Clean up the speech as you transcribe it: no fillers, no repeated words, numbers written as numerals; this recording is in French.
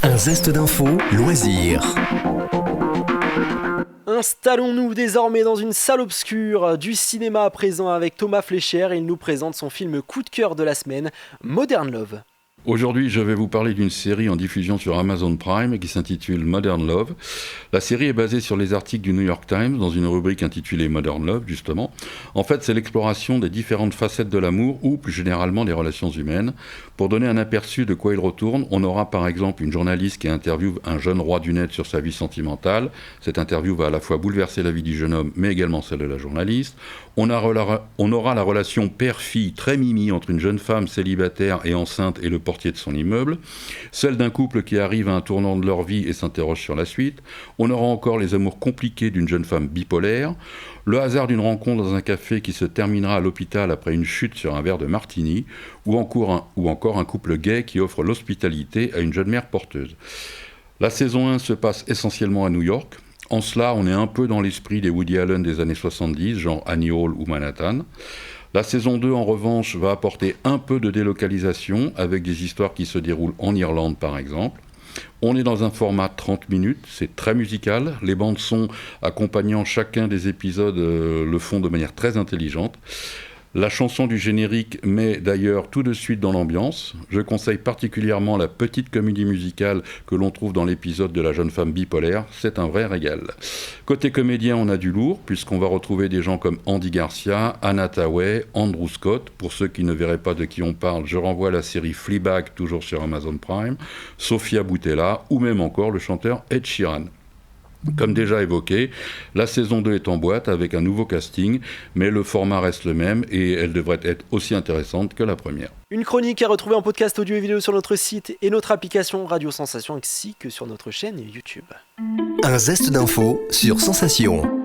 Un zeste d'info, loisirs. Installons-nous désormais dans une salle obscure du cinéma à présent avec Thomas Fleischer. Il nous présente son film coup de cœur de la semaine, Modern Love. Aujourd'hui, je vais vous parler d'une série en diffusion sur Amazon Prime qui s'intitule Modern Love. La série est basée sur les articles du New York Times dans une rubrique intitulée Modern Love, justement. En fait, c'est l'exploration des différentes facettes de l'amour ou plus généralement des relations humaines. Pour donner un aperçu de quoi il retourne, on aura par exemple une journaliste qui interviewe un jeune roi du net sur sa vie sentimentale. Cette interview va à la fois bouleverser la vie du jeune homme, mais également celle de la journaliste. On aura la relation père-fille très mimi entre une jeune femme célibataire et enceinte et le portier de son immeuble, celle d'un couple qui arrive à un tournant de leur vie et s'interroge sur la suite. On aura encore les amours compliqués d'une jeune femme bipolaire, le hasard d'une rencontre dans un café qui se terminera à l'hôpital après une chute sur un verre de martini, ou encore un couple gay qui offre l'hospitalité à une jeune mère porteuse. La saison 1 se passe essentiellement à New York. En cela, on est un peu dans l'esprit des Woody Allen des années 70, genre Annie Hall ou Manhattan. La saison 2, en revanche, va apporter un peu de délocalisation, avec des histoires qui se déroulent en Irlande, par exemple. On est dans un format 30 minutes, c'est très musical. Les bandes-son accompagnant chacun des épisodes le font de manière très intelligente. La chanson du générique met d'ailleurs tout de suite dans l'ambiance. Je conseille particulièrement la petite comédie musicale que l'on trouve dans l'épisode de la jeune femme bipolaire. C'est un vrai régal. Côté comédien, on a du lourd, puisqu'on va retrouver des gens comme Andy Garcia, Anna Thaoué, Andrew Scott. Pour ceux qui ne verraient pas de qui on parle, je renvoie à la série Fleabag, toujours sur Amazon Prime, Sofia Boutella, ou même encore le chanteur Ed Sheeran. Comme déjà évoqué, la saison 2 est en boîte avec un nouveau casting, mais le format reste le même et elle devrait être aussi intéressante que la première. Une chronique à retrouver en podcast audio et vidéo sur notre site et notre application Radio Sensation ainsi que sur notre chaîne YouTube. Un zeste d'info sur Sensation.